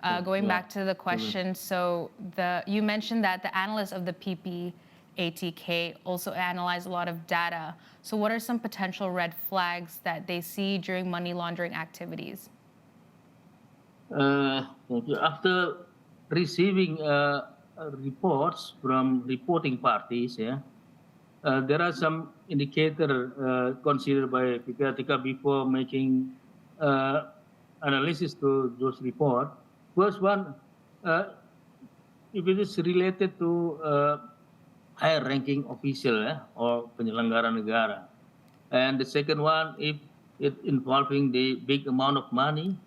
Going back to the question, so you mentioned that the analysts of the PPATK also analyze a lot of data. So what are some potential red flags that they see during money laundering activities? Thank you. After receiving reports from reporting parties, there are some indicators considered by PPATK before making analysis to those reports. First one, if it is related to higher ranking official or penyelenggara negara. And the second one, if it involving the big amount of money.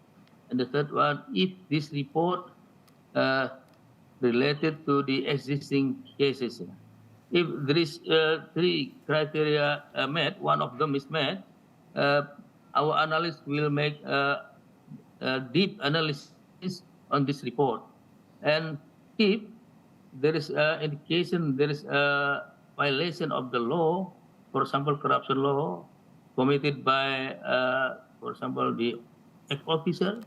And the third one, if this report related to the existing cases. If there is three criteria met, one of them is met, our analyst will make a deep analysis on this report. And if there is indication there is a violation of the law, for example, corruption law committed by, for example, the officer,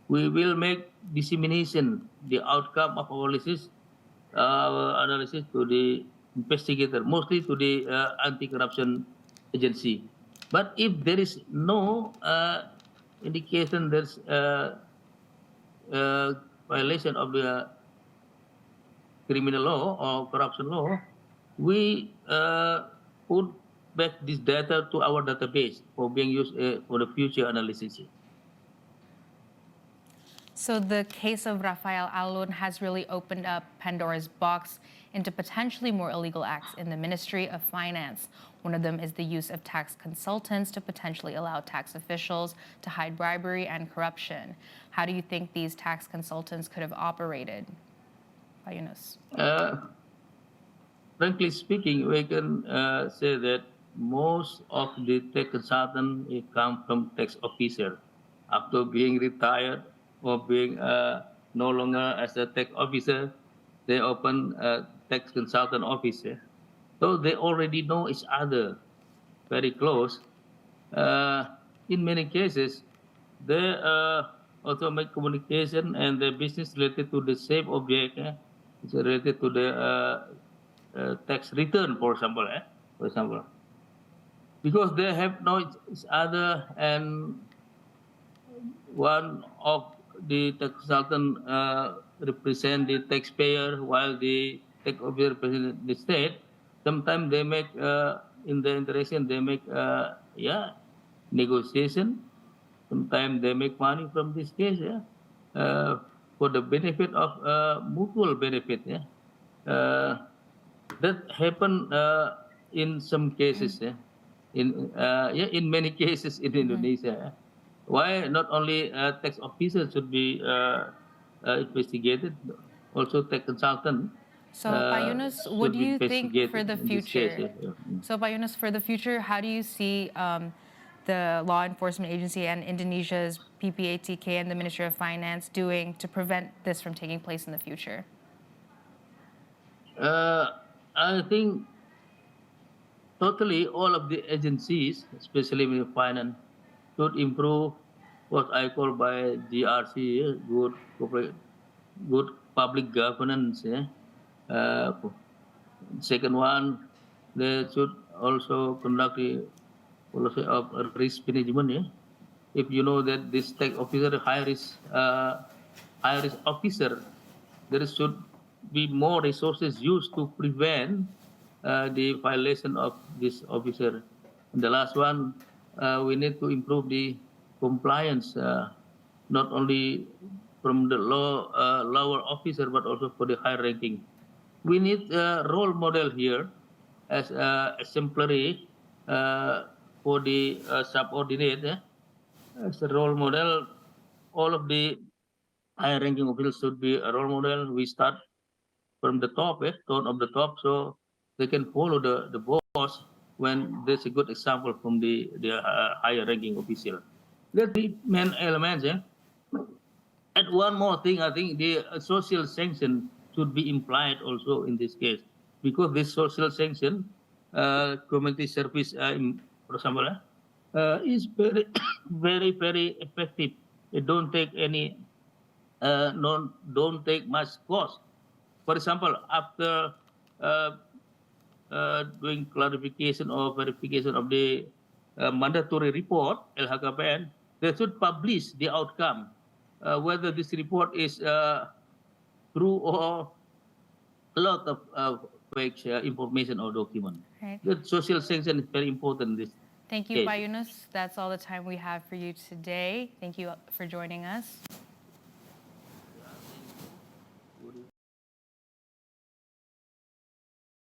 we will make dissemination the outcome of our analysis to the investigator, mostly to the anti-corruption agency. But if there is no indication there's violation of the criminal law or corruption law, we put back this data to our database for being used for the future analysis. So the case of Rafael Alun has really opened up Pandora's box into potentially more illegal acts in the Ministry of Finance. One of them is the use of tax consultants to potentially allow tax officials to hide bribery and corruption. How do you think these tax consultants could have operated? Yunus. Frankly speaking, we can say that most of the tax consultants come from tax officer. After being retired or being no longer as a tax officer, they open a tax consultant office. So they already know each other very close. In many cases, they also make communication and the business related to the same object. It's related to the tax return, for example. Because they have known each other, and one of the tax consultant represent the taxpayer while the tax officer represent the state. Sometimes they make in the interaction they make negotiation. Sometimes they make money from this case for the benefit of mutual benefit. That happen in some cases. In many cases in Indonesia. Why not only tax officers should be investigated, also tax consultant. So, Yunus, what do you think for the future? So, Yunus, for the future, how do you see the law enforcement agency and Indonesia's PPATK and the Ministry of Finance doing to prevent this from taking place in the future? I think totally all of the agencies, especially with finance, should improve what I call by GRC, good public governance. Second one, they should also conduct the policy of risk management. If you know that this tax officer high risk officer, there should be more resources used to prevent the violation of this officer. And the last one, we need to improve the compliance, not only from the lower officer, but also for the high ranking. We need a role model here as exemplary for the subordinate. As a role model, all of the high ranking officials should be a role model. We start from the top, tone of the top, so they can follow the boss when there's a good example from the higher ranking official. There are three main elements. And one more thing, I think the social sanction should be implied also in this case, because this social sanction, community service, for example, is very, very, very effective. It don't take any don't take much cost. For example, after uh, doing clarification or verification of the mandatory report, LHKPN, they should publish the outcome, whether this report is true or a lot of fake information or document. Right. The social sanction is very important in this Thank you, case. Pak Yunus. That's all the time we have for you today. Thank you for joining us.